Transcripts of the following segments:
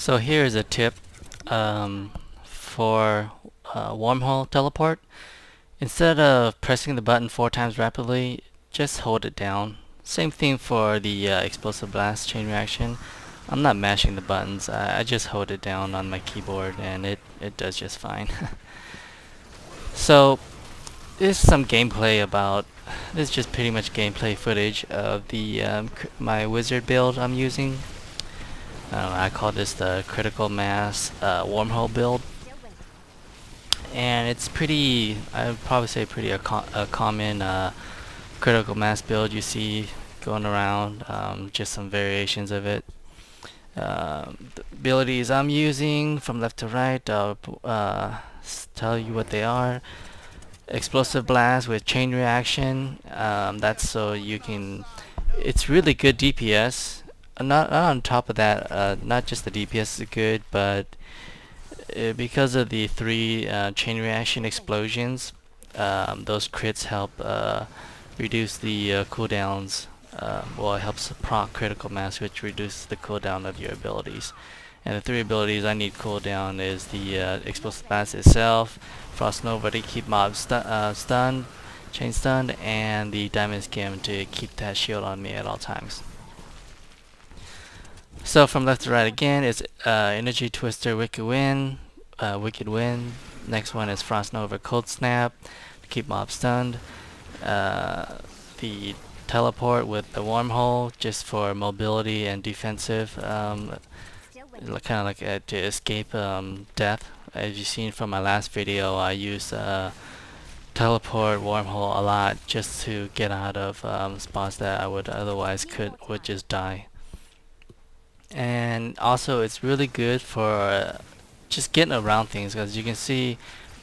So here is a tip for wormhole teleport. Instead of pressing the button 4 times rapidly, just hold it down. Same thing for the explosive blast chain reaction. I'm not mashing the buttons. I just hold it down on my keyboard and it does just fine. So this is some gameplay about. This is just pretty much gameplay footage of the my wizard build I'm using. I call this the critical mass wormhole build, and it's pretty. I would probably say pretty a common critical mass build you see going around. Just some variations of it. The abilities I'm using from left to right. I'll tell you what they are. Explosive blast with chain reaction. That's so you can. It's really good DPS. Not on top of that, not just the DPS is good, but because of the three chain reaction explosions, those crits help reduce the cooldowns. Well, it helps proc critical mass, which reduces the cooldown of your abilities. And the three abilities I need cooldown is the explosive blast itself, frost nova to keep mobs stunned, chain stunned, and the diamond skim to keep that shield on me at all times. So from left to right again, it's energy twister, wicked wind, wicked wind. Next one is frost nova, cold snap to keep mobs stunned. The teleport with the wormhole just for mobility and defensive. Kind of like to escape death. As you've seen from my last video, I used teleport wormhole a lot just to get out of spots that I would otherwise would just die. And also it's really good for just getting around things, because you can see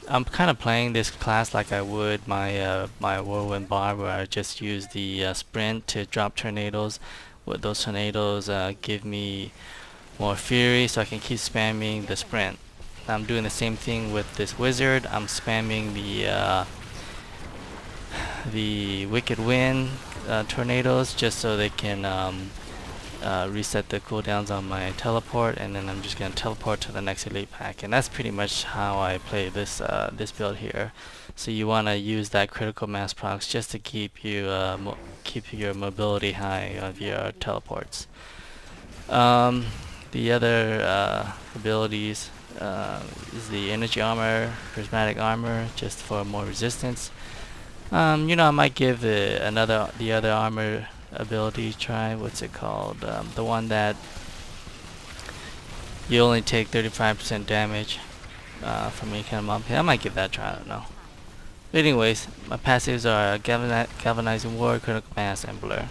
I'm kind of playing this class like I would my my whirlwind bar, where I just use the sprint to drop tornadoes. With those tornadoes give me more fury, so I can keep spamming the sprint. I'm doing the same thing with this wizard. I'm spamming the wicked wind tornadoes just so they can reset the cooldowns on my teleport, and then I'm just gonna teleport to the next elite pack. And that's pretty much how I play this this build here. So you want to use that critical mass procs just to keep you keep your mobility high of your teleports. The other abilities is the energy armor, prismatic armor, just for more resistance. You know, I might give the other armor ability try. What's it called? The one that you only take 35% damage from any kind of mob. I might give that a try. I don't know. But anyways, my passives are galvanizing ward, critical mass, and blur.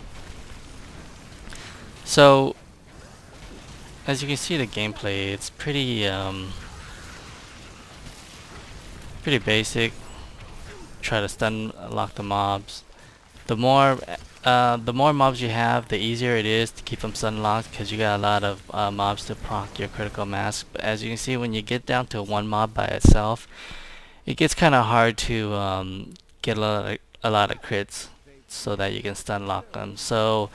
So as you can see, the gameplay, it's pretty pretty basic. Try to stun lock the mobs. The more mobs you have, the easier it is to keep them stun locked, because you got a lot of mobs to proc your critical mass. But as you can see, when you get down to one mob by itself, it gets kind of hard to get a lot of crits so that you can stun lock them. So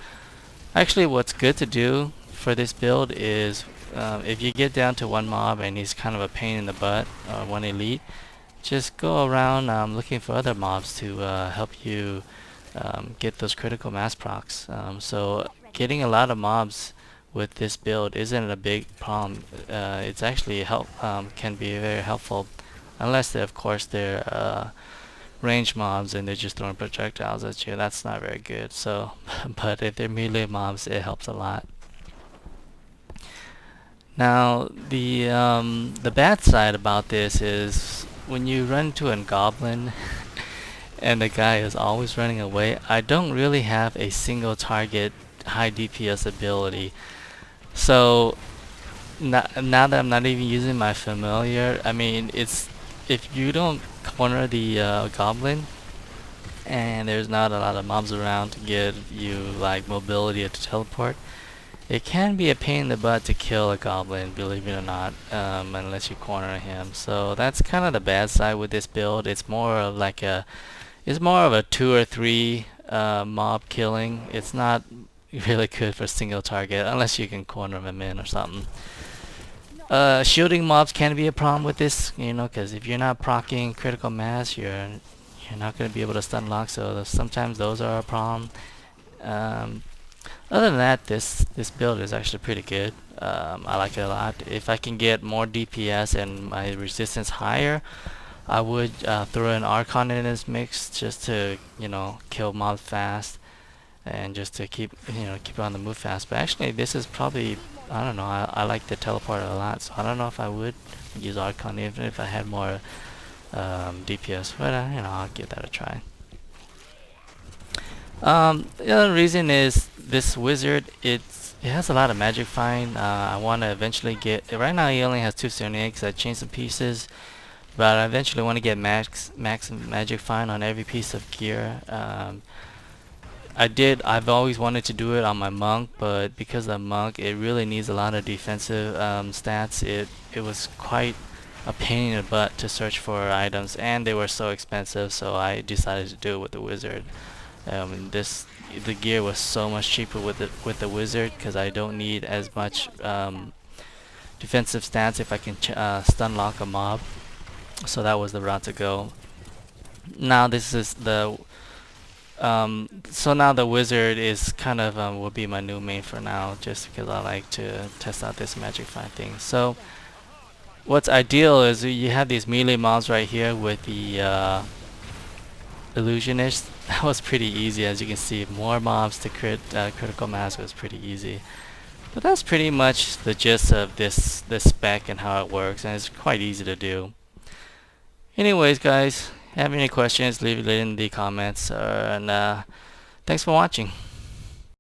actually, what's good to do for this build is if you get down to one mob and he's kind of a pain in the butt, or one elite, just go around looking for other mobs to help you get those critical mass procs. So getting a lot of mobs with this build isn't a big problem. It's actually can be very helpful, unless of course they're range mobs and they're just throwing projectiles at you. That's not very good. So, but if they're melee mobs, it helps a lot. Now the bad side about this is when you run into a goblin and the guy is always running away. I don't really have a single target high DPS ability. So now that I'm not even using my familiar, I mean, it's if you don't corner the goblin and there's not a lot of mobs around to give you like mobility to teleport, it can be a pain in the butt to kill a goblin, believe it or not, unless you corner him. So that's kind of the bad side with this build. It's more of like it's more of a 2 or 3 mob killing. It's not really good for single target unless you can corner them in or something. Shielding mobs can be a problem with this, you know, because if you're not proccing critical mass, you're not going to be able to stun lock. So sometimes those are a problem. Um, Other than that, this build is actually pretty good. I like it a lot. If I can get more DPS and my resistance higher, I would throw an Archon in this mix just to, you know, kill mobs fast and just to keep on the move fast. But actually, this is probably, I don't know. I like the teleporter a lot, so I don't know if I would use Archon even if I had more DPS. But I'll give that a try. The other reason is this wizard. It has a lot of magic find. I want to eventually get. Right now, he only has 278 because I changed some pieces. But I eventually want to get max magic find on every piece of gear. I've always wanted to do it on my monk, but because the monk, it really needs a lot of defensive stats. It was quite a pain in the butt to search for items, and they were so expensive. So I decided to do it with the wizard. The gear was so much cheaper with the wizard because I don't need as much defensive stats if I can stun lock a mob. So that was the route to go. Now this is the so now the wizard is kind of will be my new main for now, just because I like to test out this magic find thing. So what's ideal is you have these melee mobs right here with the illusionist. That was pretty easy, as you can see. More mobs to critical mass was pretty easy. But that's pretty much the gist of this spec and how it works, and it's quite easy to do. Anyways, guys, have any questions, leave it in the comments, and thanks for watching.